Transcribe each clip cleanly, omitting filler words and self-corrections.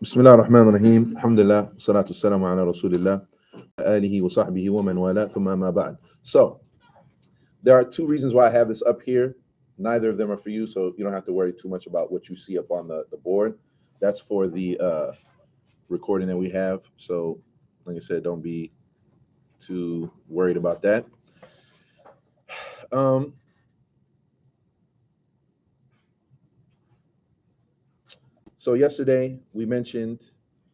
Bismillah ar-Rahman ar-Rahim. Alhamdulillah. Salatu wassalamu ala Rasulillah. Alihi wa sahbihi wa man wala. Thumma ma ba'd. So, there are two reasons why I have this up here. Neither of them are for you, so you don't have to worry too much about what you see up on the board. That's for the recording that we have. So, like I said, don't be too worried about that. So yesterday we mentioned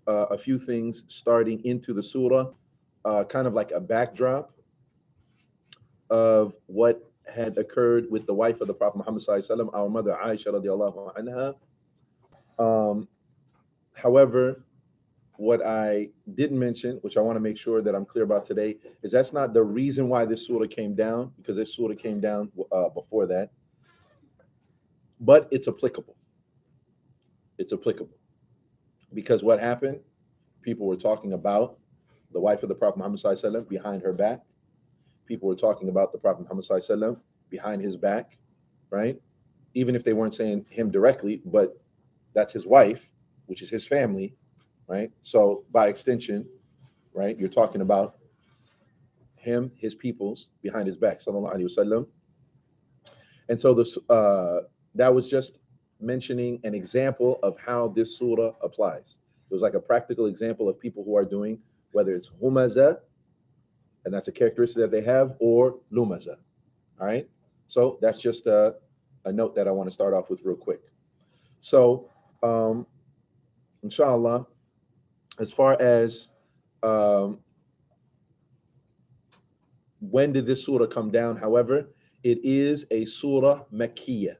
a few things starting into the surah, kind of like a backdrop of what had occurred with the wife of the Prophet Muhammad sallallahu alaihi wasallam, our mother Aisha radiallahu anha. However, what I didn't mention, which I want to make sure that I'm clear about today, is that's not the reason why this surah came down, because this surah came down before that, but it's applicable. It's applicable because what happened, people were talking about the wife of the Prophet Muhammad sallallahu alaihi wasallam behind her back. People were talking about the Prophet Muhammad sallallahu alaihi wasallam behind his back, right? Even if they weren't saying him directly, but that's his wife, which is his family, right? So by extension, right, you're talking about him, his peoples behind his back, sallallahu alaihi wasallam. And so this that was just mentioning an example of how this surah applies. It was like a practical example of people who are doing, whether it's Humazah, and that's a characteristic that they have, or Lumazah. All right. So that's just a note that I want to start off with real quick. So, inshallah, as far as when did this surah come down? However, it is a surah Makkiyah.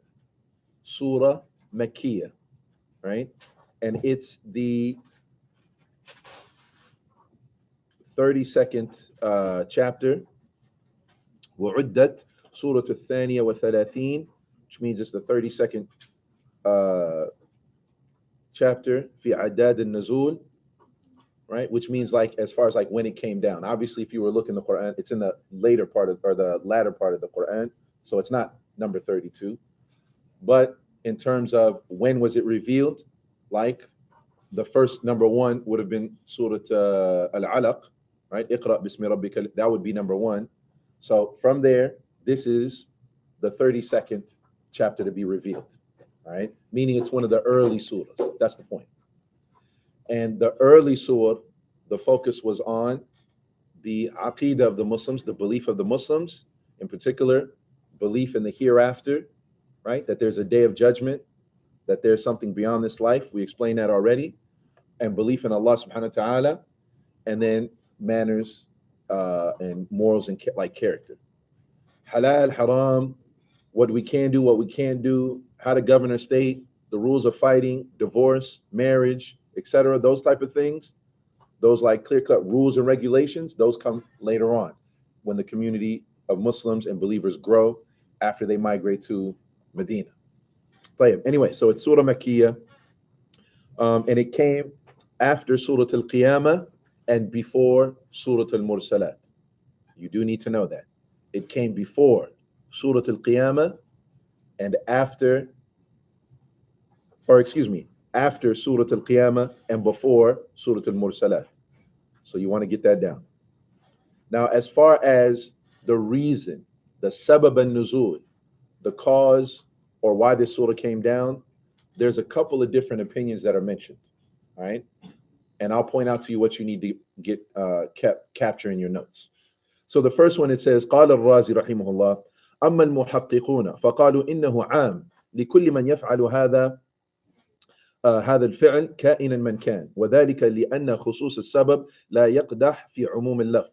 Surah Makkiyah, right? And it's the 32nd chapter. وعدت سورة الثانية وثلاثين, which means it's the 32nd chapter في عداد النزول, right? Which means like as far as like when it came down. Obviously, if you were looking at the Quran, it's in the later part of, or the latter part of the Quran, so it's not number 32. But in terms of when was it revealed, like the first number one would have been Surah Al-Alaq, right? Iqra bismi rabbika, that would be number one. So from there, this is the 32nd chapter to be revealed, right? Meaning it's one of the early surahs. That's the point. And the early surah, the focus was on the aqidah of the Muslims, the belief of the Muslims, in particular, belief in the hereafter, right? That there's a day of judgment, that there's something beyond this life. We explained that already. And belief in Allah subhanahu wa ta'ala, and then manners and morals and like character. Halal, haram, what we can do, what we can't do, how to govern our state, the rules of fighting, divorce, marriage, etc. Those type of things, those like clear-cut rules and regulations, those come later on when the community of Muslims and believers grow after they migrate to Medina. Anyway, so it's Surah Makkiyah, and it came after Surah Al-Qiyamah and before Surah Al-Mursalat. You do need to know that. It came before Surah Al-Qiyamah and after Surah Al-Qiyamah and before Surah Al-Mursalat. So you want to get that down. Now, as far as the reason, the sabab an-nuzul, the cause or why this surah came down, there's a couple of different opinions that are mentioned, all right? And I'll point out to you what you need to get capture in your notes. So the first one, it says, قال الرازي رحمه الله أما المحققون فقالوا إنه عام لكل من يفعل هذا الفعل كائنا من كان، وذلك لأن خصوص السبب لا يقدح في عموم اللفظ.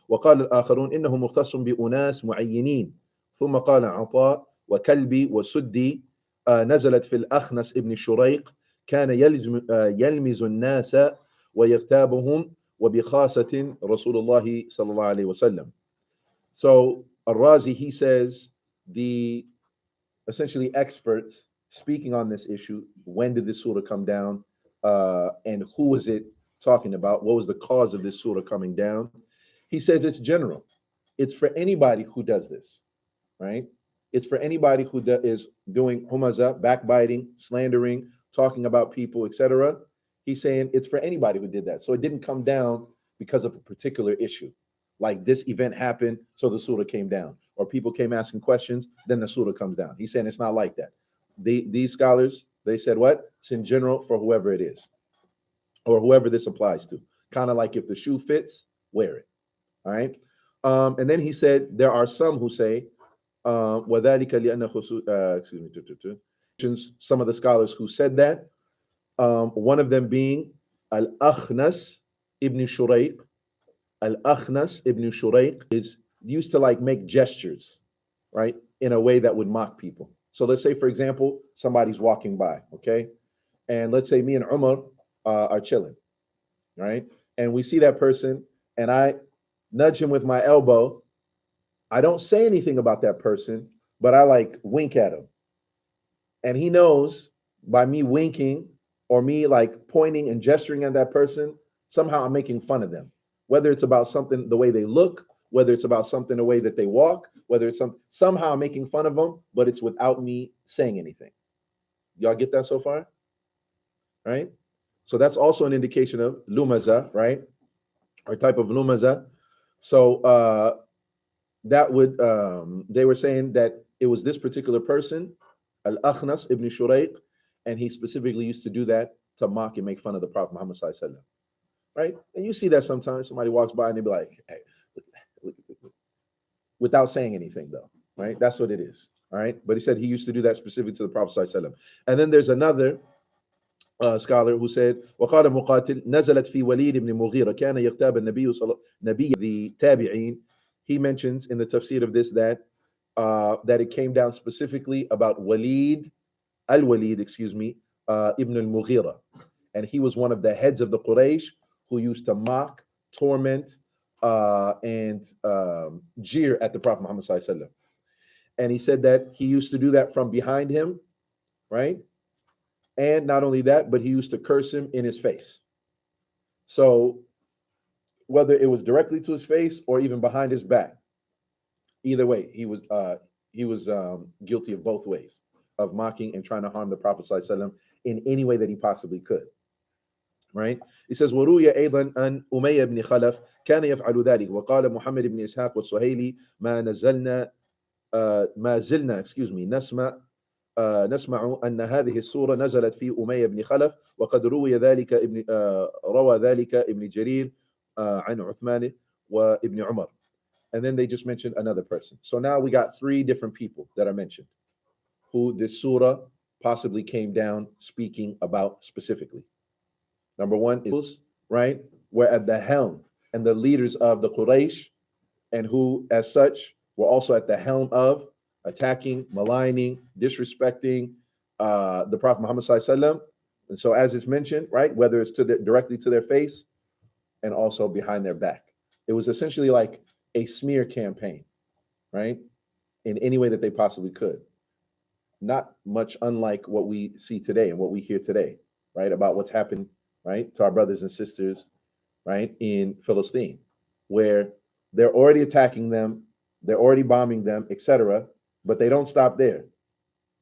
وقال الآخرون إنه مختص بأناس معينين. ثم قال عطاء وكلبي وسدي نزلت في الأخنس ابن شريق كان يلمز الناس ويغتابهم وبخاصة رسول الله صلى الله عليه وسلم. So Al-Razi, he says, the essentially experts speaking on this issue, when did this surah come down, and who was it talking about? What was the cause of this surah coming down? He says it's general. It's for anybody who does this, right? It's for anybody who is doing humazah, backbiting, slandering, talking about people, etc. He's saying it's for anybody who did that. So it didn't come down because of a particular issue. Like this event happened, so the surah came down. Or people came asking questions, then the surah comes down. He's saying it's not like that. These scholars, they said what? It's in general for whoever it is, or whoever this applies to. Kind of like if the shoe fits, wear it. All right. And then he said there are some who say, وَذَلِكَ لِأَنَّ some of the scholars who said that, one of them being Al-Akhnas ibn Shurayq. Al-Akhnas ibn Shurayq is used to like make gestures, right, in a way that would mock people. So let's say, for example, somebody's walking by, okay? And let's say me and Umar are chilling, right? And we see that person and I nudge him with my elbow. I don't say anything about that person, but I like wink at him. And he knows by me winking or me like pointing and gesturing at that person, somehow I'm making fun of them. Whether it's about something, the way they look, whether it's about something, the way that they walk, whether it's somehow making fun of them, but it's without me saying anything. Y'all get that so far? Right? So that's also an indication of Lumazah, right? Or type of Lumazah. So that would, they were saying that it was this particular person, Al-Akhnas ibn Shurayq, and he specifically used to do that to mock and make fun of the Prophet Muhammad sallallahu alaihi wasallam. Right? And you see that sometimes somebody walks by and they be like, hey, look, without saying anything though, right? That's what it is. All right. But he said he used to do that specifically to the Prophet sallallahu alaihi wasallam. And then there's another scholar who said, وقال مقاتل نزلت في وليد بن مغيرة كان يغتاب النبي نبي the tabi'in. He mentions in the tafsir of this that it came down specifically about Walid, Al-Walid, Ibn al-Mughira. And he was one of the heads of the Quraysh who used to mock, torment, and jeer at the Prophet Muhammad sallallahu alaihi wasallam. And he said that he used to do that from behind him, right? And not only that, but he used to curse him in his face. So whether it was directly to his face or even behind his back, either way, he was guilty of both ways, of mocking and trying to harm the Prophet sallallahu alaihi wasallam in any way that he possibly could. Right? He says, وروي أيضا أن أمية بن خلف كان يفعل ذلك وقال محمد بن إسحاق والسهيلي ما زلنا نسمع أن هذه السورة نزلت في أمية بن خلف وقد روى ذلك ابن جرير عن عثمان وابن عمر. And then they just mentioned another person. So now we got three different people that are mentioned who this surah possibly came down speaking about specifically. Number one is, right, were at the helm and the leaders of the Quraysh, and who as such were also at the helm of attacking, maligning, disrespecting the Prophet Muhammad sallallahu alaihi wasallam. And so as it's mentioned, right, whether it's directly to their face and also behind their back. It was essentially like a smear campaign, right, in any way that they possibly could. Not much unlike what we see today and what we hear today, right, about what's happened, right, to our brothers and sisters, right, in Palestine, where they're already attacking them, they're already bombing them, etc., but they don't stop there,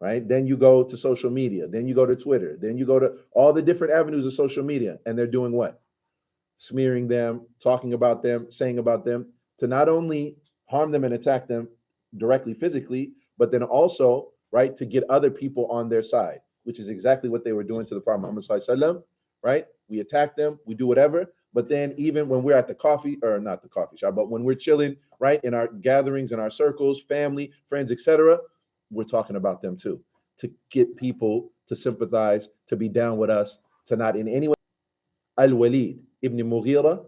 right? Then you go to social media, then you go to Twitter, then you go to all the different avenues of social media, and they're doing what? Smearing them, talking about them, saying about them, to not only harm them and attack them directly physically, but then also, right, to get other people on their side, which is exactly what they were doing to the Prophet Muhammad sallallahu alaihi wasallam, right? We attack them, we do whatever, but then even when we're at the coffee, or not the coffee shop, but when we're chilling, right, in our gatherings, in our circles, family, friends, etc., we're talking about them too, to get people to sympathize, to be down with us, to not in any way. Al-Walid ibn Mughira,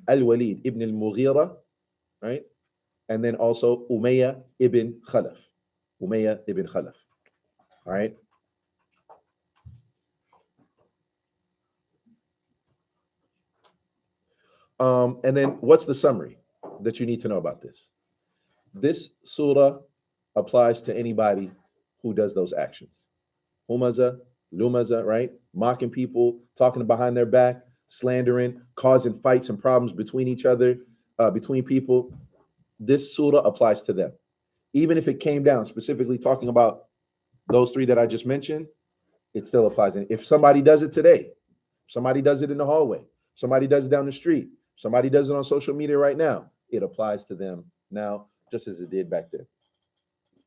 Al-Walid ibn al-Mughira, right? And then also Umayyah ibn Khalaf. Umayyah ibn Khalaf. All right. And then what's the summary that you need to know about this? This surah applies to anybody who does those actions. Humazah, Lumazah, right? Mocking people, talking behind their back, slandering, causing fights and problems between each other, between people. This surah applies to them. Even if it came down specifically talking about those three that I just mentioned, it still applies. And if somebody does it today, Somebody does it in the hallway. Somebody does it down the street. Somebody does it on social media right now. It applies to them now, just as it did back then.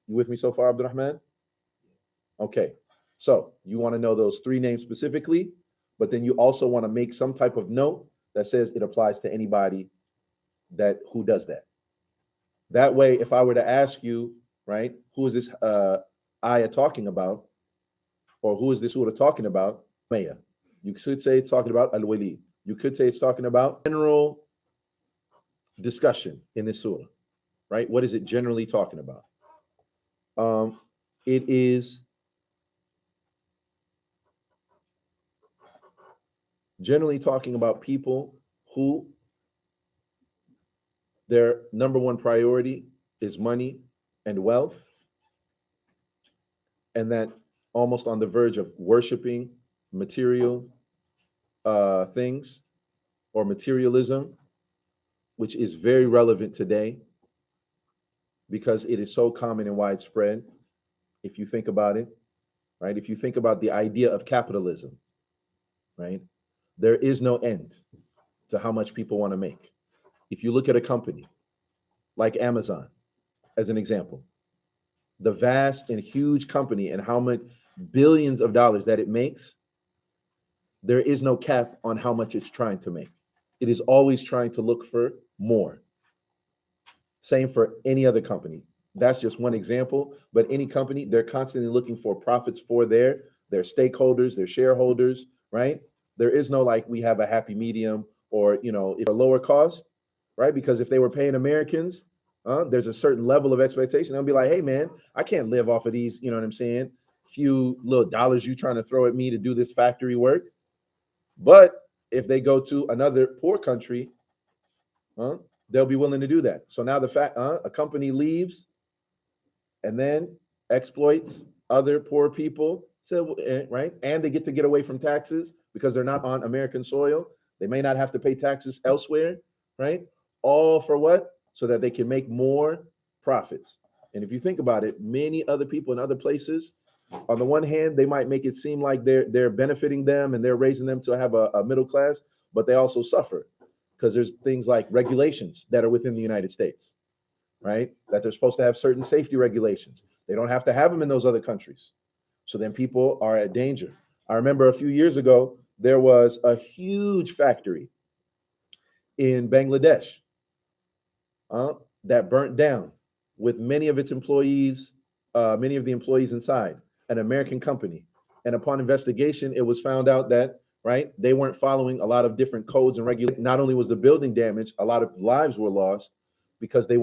You with me so far, Abdurrahman? Okay. So you want to know those three names specifically, but then you also want to make some type of note that says it applies to anybody that who does that. That way, if I were to ask you, right, who is this ayah talking about, or who is this surah talking about? Maya. You could say it's talking about al-Walid. You could say it's talking about general discussion in this surah, right? What is it generally talking about? It is generally talking about people who their number one priority is money and wealth, and that almost on the verge of worshiping material things or materialism, which is very relevant today because it is so common and widespread. If you think about it, right? If you think about the idea of capitalism, right? There is no end to how much people want to make. If you look at a company like Amazon, as an example, the vast and huge company and how much billions of dollars that it makes, there is no cap on how much it's trying to make. It is always trying to look for more. Same for any other company. That's just one example, but any company, they're constantly looking for profits for their stakeholders, their shareholders, right? There is no like we have a happy medium or, if a lower cost, right? Because if they were paying Americans, there's a certain level of expectation. They'll be like, hey man, I can't live off of these, you know what I'm saying? Few little dollars you trying to throw at me to do this factory work. But if they go to another poor country, they'll be willing to do that. So now the fact a company leaves and then exploits other poor people, so right, and they get away from taxes because they're not on American soil. They may not have to pay taxes elsewhere, right? All for what? So that they can make more profits. And if you think about it, many other people in other places, on the one hand, they might make it seem like they're benefiting them and they're raising them to have a middle class, but they also suffer because there's things like regulations that are within the United States, right? That they're supposed to have certain safety regulations. They don't have to have them in those other countries. So then people are at danger. I remember a few years ago, there was a huge factory in Bangladesh that burnt down with many of its employees, many of the employees inside, an American company. And upon investigation, it was found out that, right, they weren't following a lot of different codes and regulations. Not only was the building damaged, a lot of lives were lost because they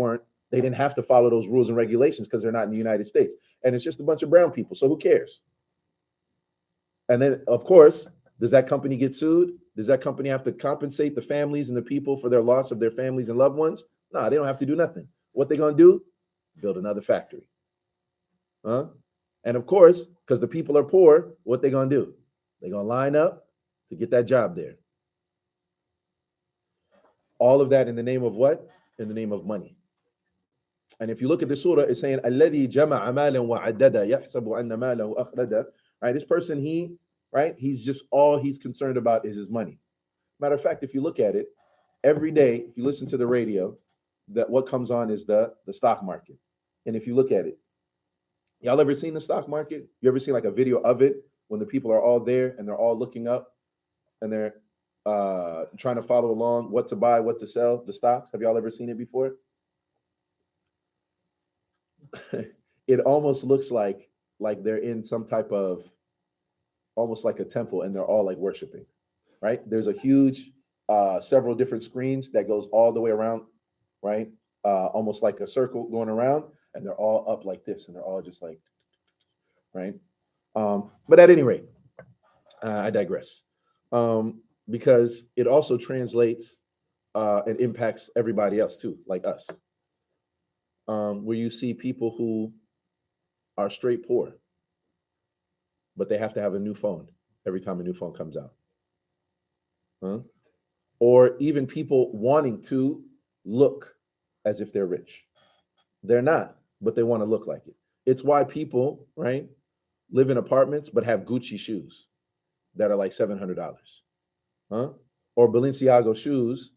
didn't have to follow those rules and regulations because they're not in the United States. And it's just a bunch of brown people. So who cares? And then, of course, does that company get sued? Does that company have to compensate the families and the people for their loss of their families and loved ones? No, they don't have to do nothing. What they going to do? Build another factory. And of course, because the people are poor, what they going to do? They're going to line up to get that job there. All of that in the name of what? In the name of money. And if you look at the surah, it's saying, الَّذِي جَمَعَ مَالًا وَعَدَّدَ يَحْسَبُ أَنَّ مَالَهُ أَخْلَدَ. Right? This person, all he's concerned about is his money. Matter of fact, if you look at it, every day, if you listen to the radio, that what comes on is the stock market. And if you look at it, y'all ever seen the stock market? You ever seen like a video of it when the people are all there and they're all looking up and they're trying to follow along what to buy, what to sell, the stocks? Have y'all ever seen it before? It almost looks like they're in some type of almost like a temple and they're all like worshiping, right? There's a huge several different screens that goes all the way around, right? Almost like a circle going around, and they're all up like this, and they're all just like, right? But at any rate, I digress, because it also translates and impacts everybody else too, like us, where you see people who are straight poor, but they have to have a new phone every time a new phone comes out. Or even people wanting to look as if they're rich. They're not, but they want to look like it. It's why people, right, live in apartments but have Gucci shoes that are like $700. huh? Or Balenciaga shoes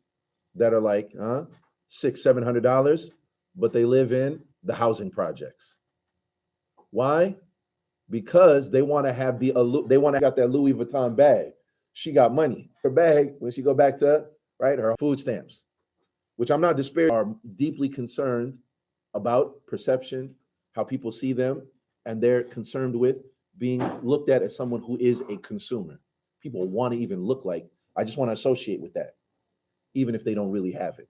that are like, huh? $600-700, but they live in the housing projects. Why? Because they want to have they want to got that Louis Vuitton bag. She got money. Her bag, when she go back to, right, her food stamps, which I'm not disparaging, are deeply concerned about perception, how people see them, and they're concerned with being looked at as someone who is a consumer. People want to even look like, I just want to associate with that, even if they don't really have it.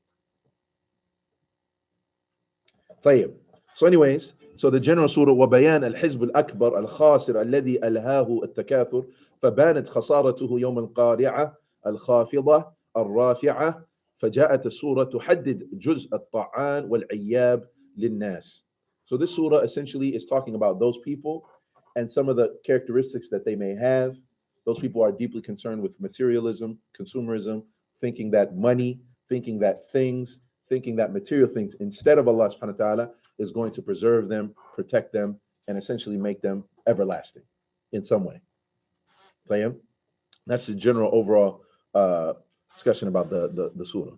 طيب. So anyways, so the general surah وبيان الحزب الأكبر الخاسر الذي ألهاه التكاثر فبانت خسارته يوم القارعة الخافضة الرافعة فجاءت السورة تحدد جزء الطعان والعياب للناس. So this surah essentially is talking about those people and some of the characteristics that they may have. Those people are deeply concerned with materialism, consumerism, thinking that money, thinking that things, thinking that material things instead of Allah subhanahu wa ta'ala is going to preserve them, protect them, and essentially make them everlasting in some way. That's the general overall discussion about the surah.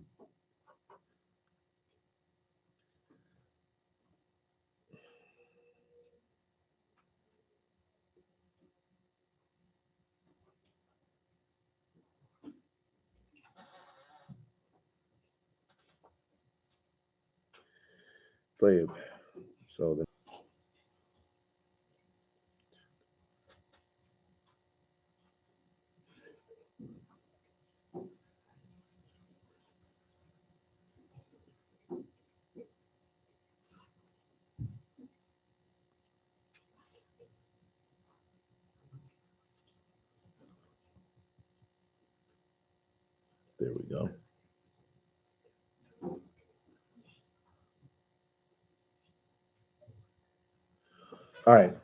So there we go. All right.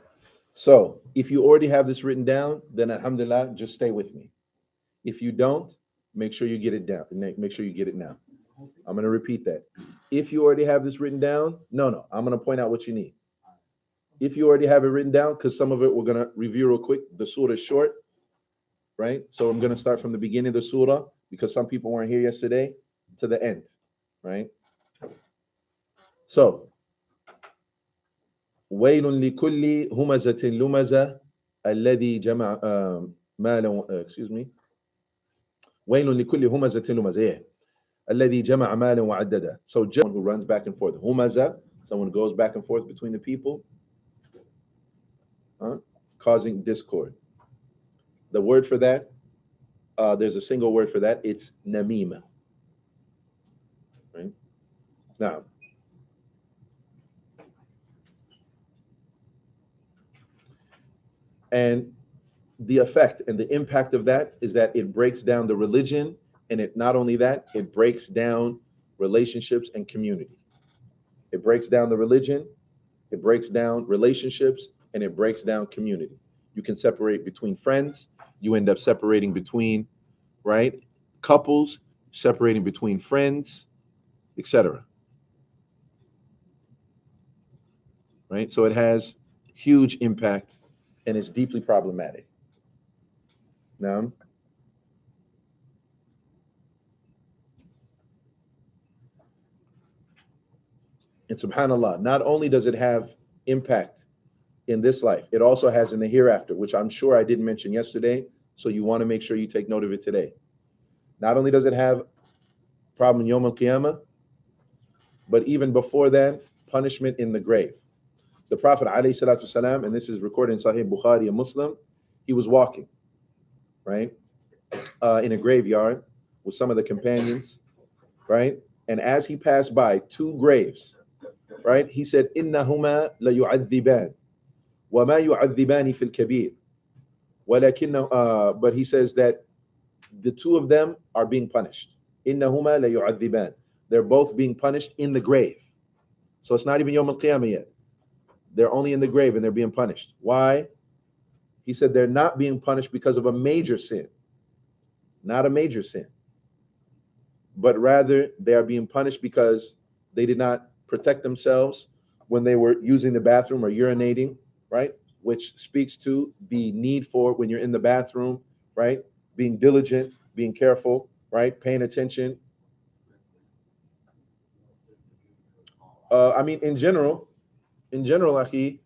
So if you already have this written down, then alhamdulillah, just stay with me. If you don't, make sure you get it down. Make sure you get it now. I'm going to repeat that. If you already have this written down, no, I'm going to point out what you need. If you already have it written down, because some of it we're going to review real quick. The surah is short, right? So I'm going to start from the beginning of the surah because some people weren't here yesterday to the end, right? So, وَيْلٌ لِكُلِّ هُمَزَةٍ لُمَزَةٍ الَّذِي جَمَعَ مَالًا excuse me. وَيْلٌ لِكُلِّ هُمَزَةٍ لُمَزَةٍ. Yeah. الَّذِي جَمَعَ مَالًا وَعَدَّدَهُ. So, someone who runs back and forth. Humazah, someone who goes back and forth between the people, causing discord. The word for that, there's a single word for that. It's namima. Right? Now, and the effect and the impact of that is that it breaks down the religion, and it not only that, it breaks down relationships and community. It breaks down the religion, it breaks down relationships, and it breaks down community. You can separate between friends, you end up separating between, right, couples, separating between friends, etc. Right? So it has huge impact and it's deeply problematic. Now, and subhanAllah, not only does it have impact in this life, it also has in the hereafter, which I'm sure I didn't mention yesterday. So you want to make sure you take note of it today. Not only does it have problem in Yom Al-Qiyamah, but even before that, punishment in the grave. The Prophet ﷺ, and this is recorded in Sahih Bukhari and Muslim, he was walking, right, in a graveyard with some of the companions, right? And as he passed by two graves, right, he said, إِنَّهُمَا لَيُعَذِّبَانِ وَمَا يُعَذِّبَانِ فِي الْكَبِيرِ ولكن but he says that the two of them are being punished. إِنَّهُمَا لَيُعَذِّبَانِ. They're both being punished in the grave. So it's not even Yom Al-Qiyamah yet. They're only in the grave and they're being punished. Why? He said they're not being punished because of a major sin. Not a major sin. But rather they are being punished because they did not protect themselves when they were using the bathroom or urinating, right? Which speaks to the need for when you're in the bathroom, right? Being diligent, being careful, right? Paying attention. I mean, in general, Akhi,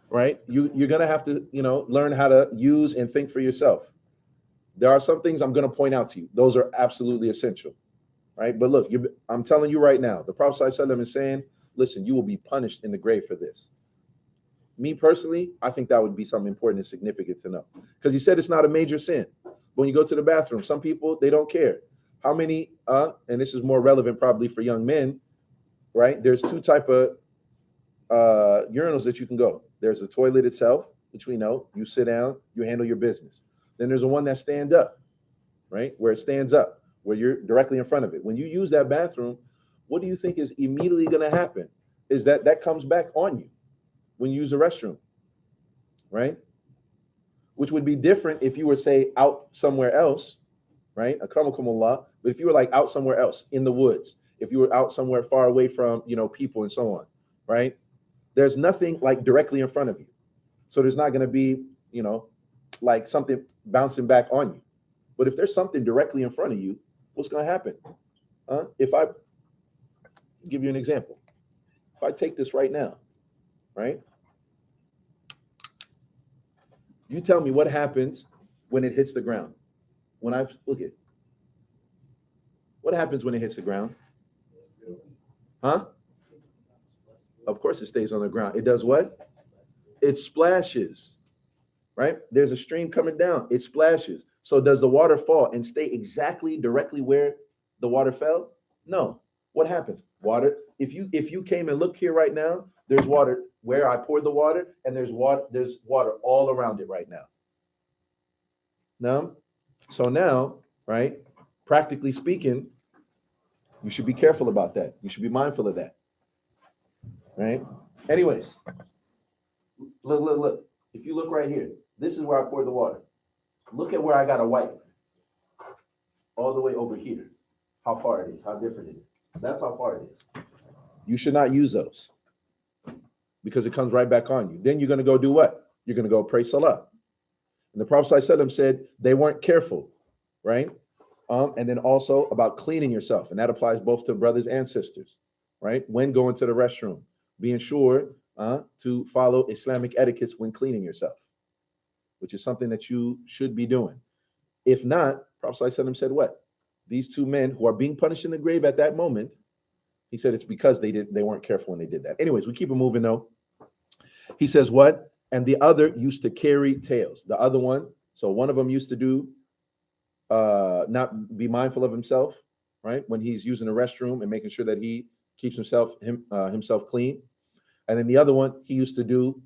right? You're gonna have to, learn how to use and think for yourself. There are some things I'm gonna point out to you. Those are absolutely essential, right? But look, I'm telling you right now, the Prophet ﷺ is saying, listen, you will be punished in the grave for this. Me personally, I think that would be something important and significant to know. Because he said it's not a major sin. When you go to the bathroom, some people, they don't care. How many, and this is more relevant probably for young men, right? There's two type of urinals that you can go. There's the toilet itself, which we know, you sit down, you handle your business. Then there's the one that stand up, right? Where it stands up, where you're directly in front of it. When you use that bathroom, what do you think is immediately going to happen? Is that comes back on you when you use the restroom, right? Which would be different if you were, say, out somewhere else, right? Akramakumullah. But if you were like out somewhere else in the woods, if you were out somewhere far away from, people and so on, right? There's nothing like directly in front of you. So there's not going to be, like something bouncing back on you. But if there's something directly in front of you, what's going to happen? If I give you an example, if I take this right now, right? You tell me what happens when it hits the ground. When I look at what happens when it hits the ground? Huh? Of course it stays on the ground. It does what? It splashes, right? There's a stream coming down. It splashes. So does the water fall and stay exactly directly where the water fell? No. What happens? Water. If you came and look here right now, there's water where I poured the water, and there's water all around it right now. Now, so now, right? Practically speaking, you should be careful about that. You should be mindful of that. Right? Anyways, look. If you look right here, this is where I poured the water. Look at where I got to wipe. All the way over here. How far it is, how different it is. That's how far it is. You should not use those because it comes right back on you. Then you're going to go do what? You're going to go pray salah. And the Prophet ﷺ said they weren't careful, right? And then also about cleaning yourself. And that applies both to brothers and sisters, right? When going to the restroom, being sure to follow Islamic etiquettes when cleaning yourself, which is something that you should be doing. If not, Prophet ﷺ said what? These two men who are being punished in the grave at that moment, he said it's because they weren't careful when they did that. Anyways, we keep it moving though. He says what? And the other used to carry tales. The other one, so one of them used to do not be mindful of himself, right? When he's using the restroom and making sure that he keeps himself clean. And then the other one, he used to do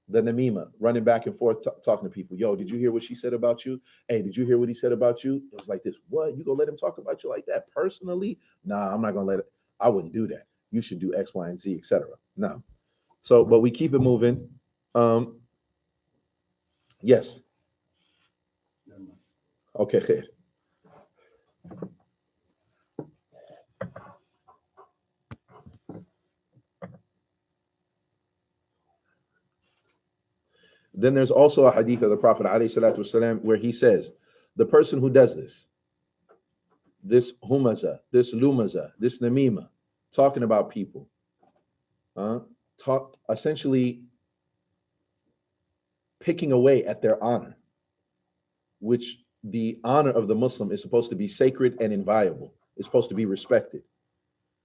the namima, running back and forth, talking to people. Yo, did you hear what she said about you? Hey, did you hear what he said about you? It was like this. What? You gonna let him talk about you like that personally? Nah, I'm not gonna let it. I wouldn't do that. You should do X, Y, and Z, etc. No. So, but we keep it moving. Yes. Okay. Then there's also a hadith of the Prophet ﷺ where he says, the person who does this Humazah, this Lumazah, this Namima, talking about people, essentially picking away at their honor, which the honor of the Muslim is supposed to be sacred and inviolable. It's supposed to be respected.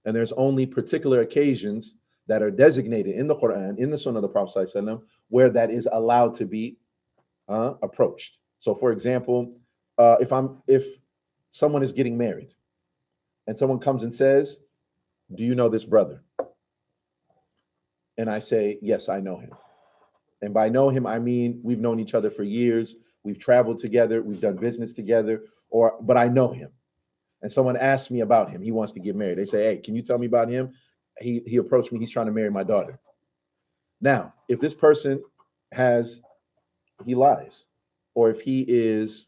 And there's only particular occasions that are designated in the Quran, in the Sunnah of the Prophet ﷺ, where that is allowed to be approached. So, for example, if someone is getting married and someone comes and says, do you know this brother? And I say, yes, I know him. And by know him, I mean we've known each other for years. We've traveled together. We've done business together. But I know him. And someone asks me about him. He wants to get married. They say, hey, can you tell me about him? He approached me. He's trying to marry my daughter. Now, if this person he lies, or if he is,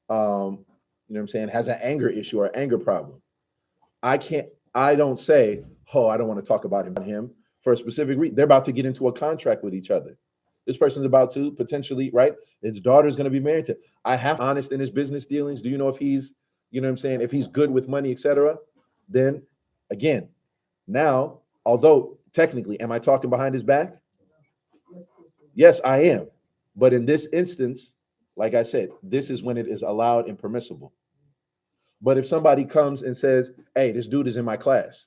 has an anger issue or anger problem, I don't say, oh, I don't want to talk about him for a specific reason. They're about to get into a contract with each other. This person's about to potentially, right? His daughter's going to be married to. I have to be honest in his business dealings. Do you know if he's, you know what I'm saying? If he's good with money, etc. Then again, now, although technically, am I talking behind his back? Yes, I am. But in this instance, like I said, this is when it is allowed and permissible. But if somebody comes and says, hey, this dude is in my class.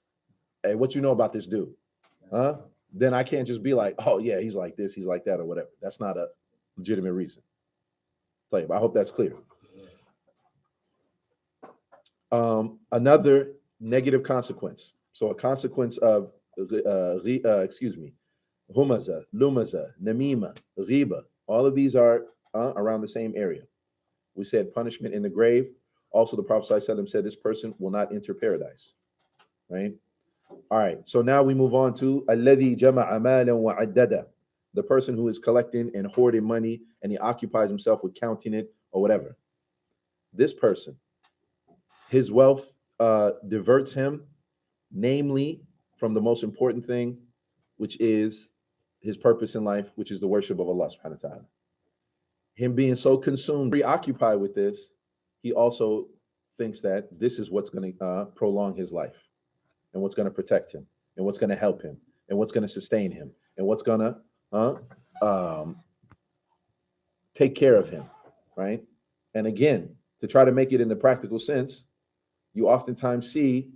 Hey, what you know about this dude? Huh? Then I can't just be like, oh yeah, he's like this, he's like that, or whatever. That's not a legitimate reason. Tell you, I hope that's clear. Another negative consequence. So a consequence of Humazah, Lumazah, Namima, Ghiba. All of these are around the same area. We said punishment in the grave. Also, the Prophet ﷺ said this person will not enter paradise. Right? All right. So now we move on to Alladhi jama'a malan wa addada. The person who is collecting and hoarding money and he occupies himself with counting it or whatever. This person, his wealth diverts him, namely from the most important thing, which is his purpose in life, which is the worship of Allah subhanahu wa ta'ala. Him being so consumed, preoccupied with this, he also thinks that this is what's going to prolong his life and what's going to protect him and what's going to help him and what's going to sustain him and what's going to take care of him, right? And again, to try to make it in the practical sense, you oftentimes see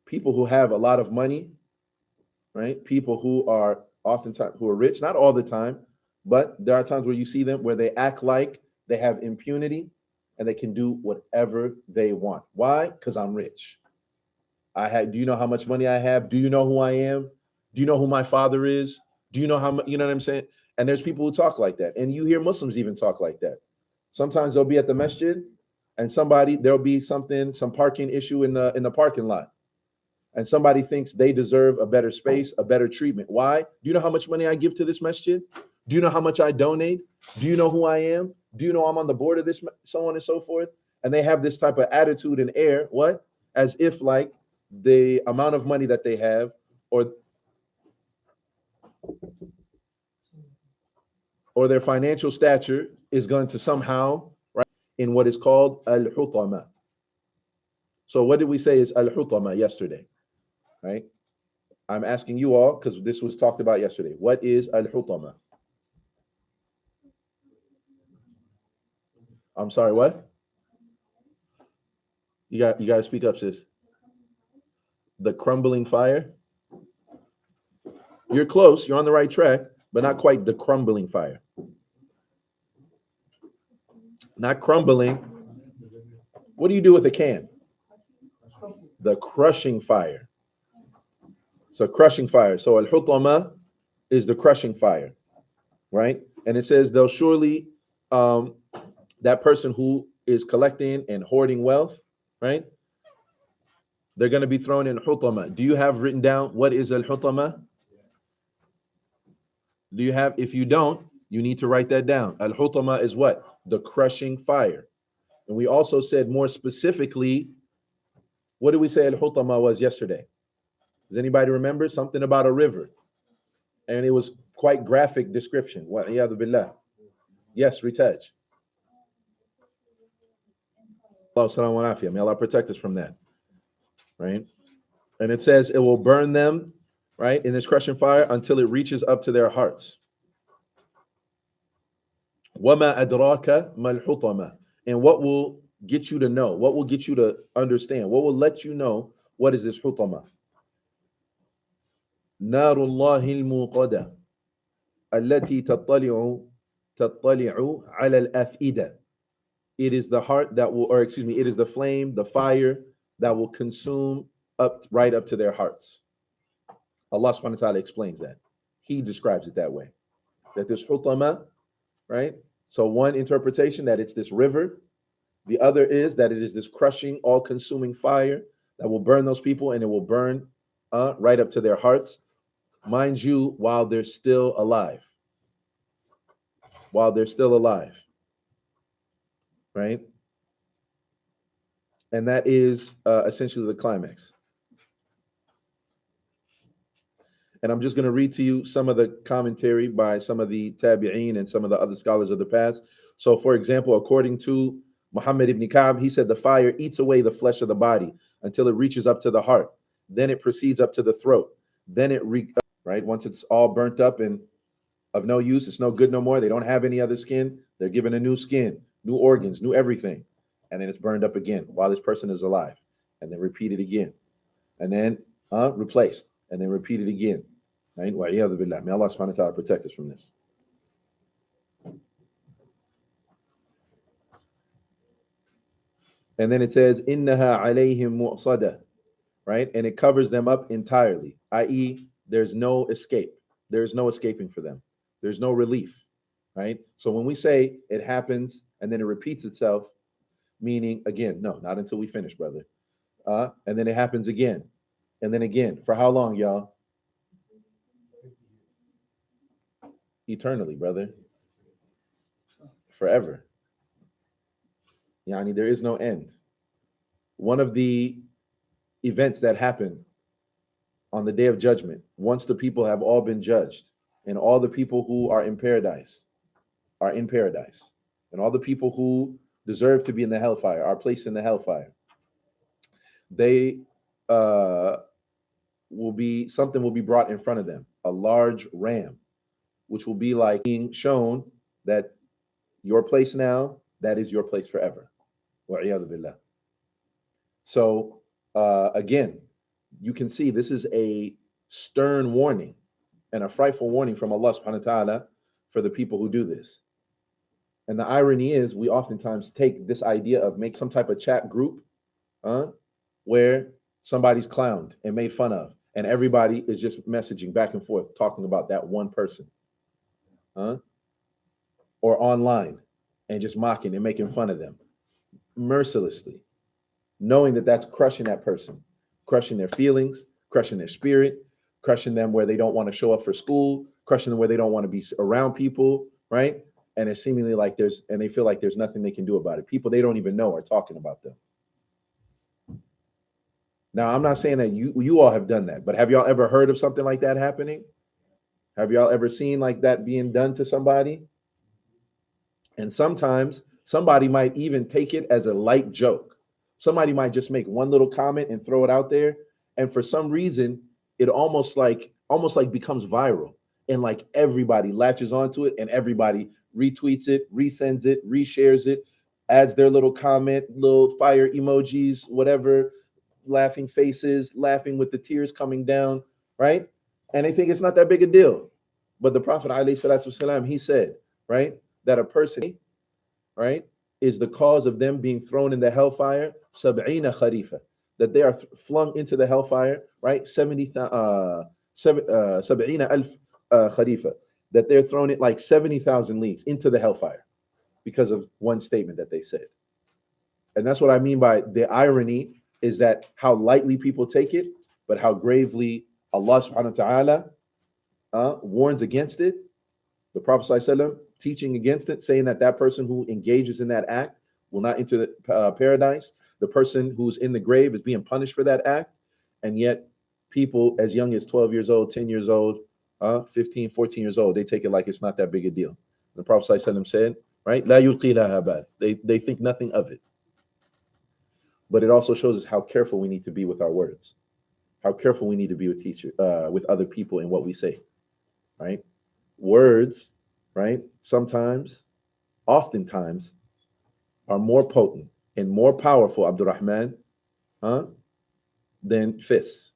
people who have a lot of money, right? People who are oftentimes who are rich, not all the time, but there are times where you see them where they act like they have impunity and they can do whatever they want. Why? Because I'm rich. Do you know how much money I have? Do you know who I am? Do you know who my father is? Do you know how much, you know what I'm saying? And there's people who talk like that. And you hear Muslims even talk like that. Sometimes they'll be at the masjid and there'll be some parking issue in the parking lot. And somebody thinks they deserve a better space, a better treatment. Why? Do you know how much money I give to this masjid? Do you know how much I donate? Do you know who I am? Do you know I'm on the board of this, so on and so forth? And they have this type of attitude and air, what? As if like the amount of money that they have or their financial stature is going to somehow, right, in what is called al-hutama. So what did we say is al-hutama yesterday, right? I'm asking you all because this was talked about yesterday. What is al-hutama? I'm sorry, what? You got to speak up, sis. The crumbling fire. You're close. You're on the right track, but not quite the crumbling fire. Not crumbling. What do you do with a can? The crushing fire. So crushing fire. So al-hutama is the crushing fire, right? And it says they'll surely, that person who is collecting and hoarding wealth, right? They're going to be thrown in hutama. Do you have written down what is al-hutama? Do you have? If you don't, you need to write that down. Al-hutama is what? The crushing fire. And we also said more specifically, what did we say al-hutama was yesterday? Does anybody remember? Something about a river. And it was quite graphic description. What? Billah. Yes, Ritaj. May Allah protect us from that. Right? And it says it will burn them, right, in this crushing fire until it reaches up to their hearts. وَمَا أَدْرَاكَ مَا الْحُطَمَةُ. And what will get you to know? What will get you to understand? What will let you know what is this hutama? نار الله الموقدة التي تطلع على الأفئدة. It is the heart that will, or excuse me, it is the flame, the fire that will consume right up to their hearts. Allah subhanahu wa ta'ala explains that. He describes it that way. That this hutama, right? So one interpretation that it's this river. The other is that it is this crushing, all-consuming fire that will burn those people and it will burn right up to their hearts. Mind you, while they're still alive. While they're still alive. Right? And that is essentially the climax. And I'm just going to read to you some of the commentary by some of the tabi'een and some of the other scholars of the past. So, for example, according to Muhammad ibn Ka'b, he said the fire eats away the flesh of the body until it reaches up to the heart. Then it proceeds up to the throat. Then right? Once it's all burnt up and of no use, it's no good no more. They don't have any other skin. They're given a new skin, new organs, new everything. And then it's burned up again while this person is alive. And then repeat it again. And then replaced. And then repeat it again. Right? May Allah subhanahu wa ta'ala protect us from this. And then it says, Innaha alayhim mu'sada, right? And it covers them up entirely, i.e., there's no escape. There's no escaping for them. There's no relief, right? So when we say it happens and then it repeats itself, meaning, again, no, not until we finish, brother. And then it happens again. And then again. For how long, y'all? Eternally, brother. Forever. Yani, there is no end. One of the events that happen on the day of judgment, once the people have all been judged, and all the people who are in paradise are in paradise, and all the people who deserve to be in the hellfire are placed in the hellfire, they something will be brought in front of them, a large ram, which will be like being shown that your place now, that is your place forever. Wa'iyadu billah. So again, you can see this is a stern warning and a frightful warning from Allah subhanahu wa ta'ala for the people who do this. And the irony is we oftentimes take this idea of make some type of chat group where somebody's clowned and made fun of, and everybody is just messaging back and forth, talking about that one person. Or online and just mocking and making fun of them mercilessly, knowing that that's crushing that person, crushing their feelings, crushing their spirit, crushing them where they don't want to show up for school, crushing them where they don't want to be around people, right? And it's seemingly like they feel like there's nothing they can do about it. People they don't even know are talking about them. Now, I'm not saying that you all have done that, but have y'all ever heard of something like that happening? Have y'all ever seen like that being done to somebody? And sometimes somebody might even take it as a light joke. Somebody might just make one little comment and throw it out there. And for some reason, it almost like becomes viral. And like everybody latches onto it and everybody retweets it, resends it, reshares it, adds their little comment, little fire emojis, whatever, laughing faces, laughing with the tears coming down, right? And they think it's not that big a deal. But the Prophet ﷺ, he said, right, that a person, right, is the cause of them being thrown in the hellfire, sab'ina kharifa, that they are flung into the hellfire, right, sab'ina alf kharifa, that they're thrown it like 70,000 leagues into the hellfire because of one statement that they said. And that's what I mean by the irony is that how lightly people take it, but how gravely Allah subhanahu wa ta'ala warns against it. The Prophet ﷺ teaching against it, saying that person who engages in that act will not enter the paradise. The person who's in the grave is being punished for that act. And yet people as young as 12 years old, 10 years old, 15, 14 years old, they take it like it's not that big a deal. The Prophet ﷺ said, right, La yulqi laha bal. They think nothing of it. But it also shows us how careful we need to be with our words, how careful we need to be with other people in what we say, right? Words, right, oftentimes, are more potent and more powerful, Abdurrahman, than fists.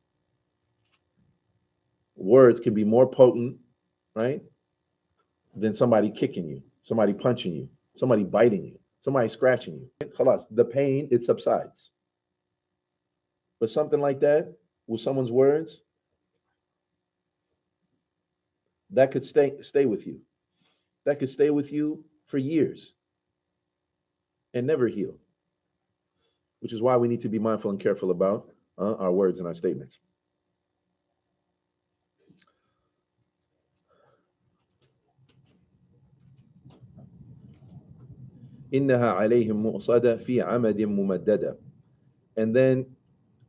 Words can be more potent, right, than somebody kicking you, somebody punching you, somebody biting you, somebody scratching you. Khalas, the pain, it subsides. But something like that, with someone's words, that could stay with you. That could stay with you for years and never heal. Which is why we need to be mindful and careful about our words and our statements. إنها عليهم مؤصدة في عمد ممددة. And then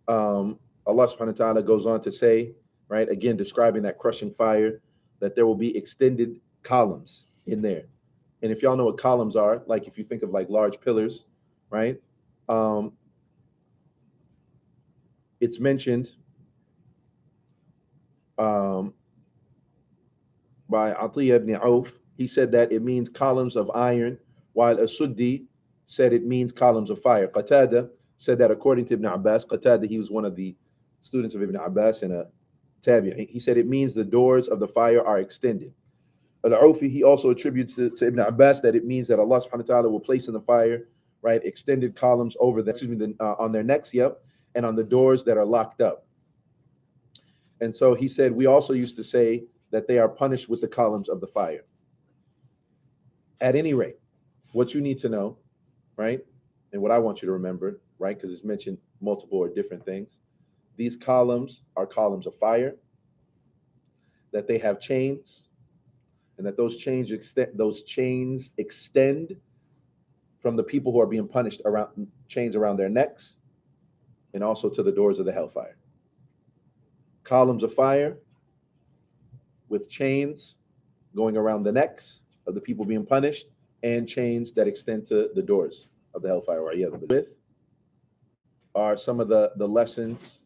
Allah subhanahu wa ta'ala goes on to say, right? Again, describing that crushing fire, that there will be extended columns in there. And if y'all know what columns are, like if you think of like large pillars, right? Um, it's mentioned um, by Atiyah ibn Auf. He said that it means columns of iron, while As-Suddi said it means columns of fire. Qatada said that according to Ibn Abbas, Qatada, he was one of the students of Ibn Abbas and a tabi'i. He said it means the doors of the fire are extended. Al-Awfi, he also attributes to Ibn Abbas that it means that Allah subhanahu wa ta'ala will place in the fire, right, extended columns over the, on their necks, and on the doors that are locked up. And so he said, we also used to say that they are punished with the columns of the fire. At any rate, what you need to know, right, and what I want you to remember, right, because it's mentioned multiple or different things, these columns are columns of fire, that they have chains, and that those chains extend from the people who are being punished around chains around their necks, and also to the doors of the hellfire. Columns of fire with chains going around the necks of the people being punished, and chains that extend to the doors of the hellfire. With are some of the lessons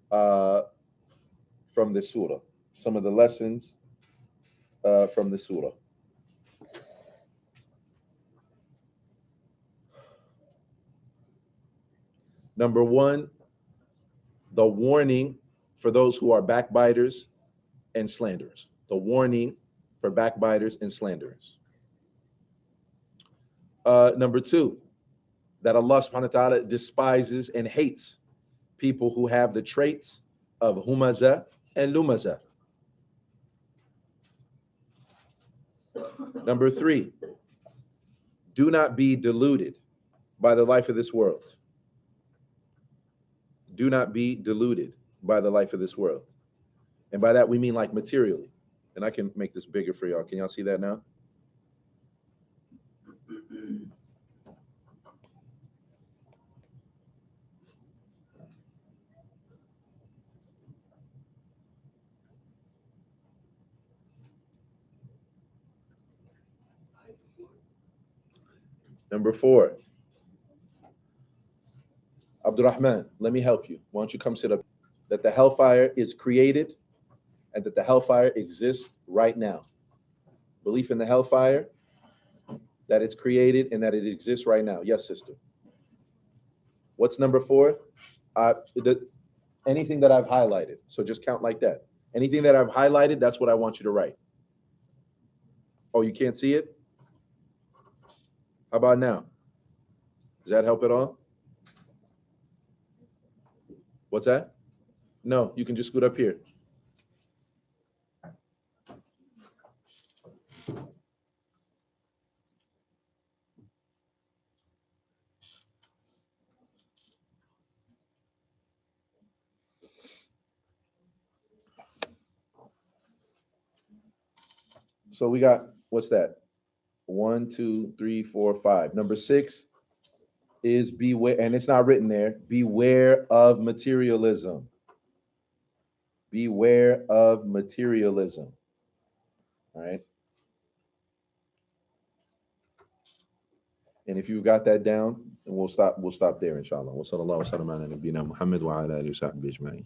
from this surah. Some of the lessons from this surah. Number one, the warning for those who are backbiters and slanderers. The warning for backbiters and slanderers. Number two, that Allah subhanahu wa ta'ala despises and hates people who have the traits of Humazah and Lumazah. Number three, do not be deluded by the life of this world. Do not be deluded by the life of this world. And by that, we mean like materially. And I can make this bigger for y'all. Can y'all see that now? Number four, Abdurrahman, let me help you. Why don't you come sit up? That the hellfire is created and that the hellfire exists right now. Belief in the hellfire, that it's created and that it exists right now. Yes, sister. What's number four? Anything that I've highlighted. So just count like that. Anything that I've highlighted, that's what I want you to write. Oh, you can't see it? How about now? Does that help at all? What's that? No, you can just scoot up here. So we got, what's that? 1, 2, 3, 4, 5. Number 6 is beware, and it's not written there. Beware of materialism. Beware of materialism. All right. And if you've got that down, we'll stop there, inshallah. Wa sallallahu wa sallam ala nabiyyina Muhammad wa ala alihi wa sahbihi ajma'in.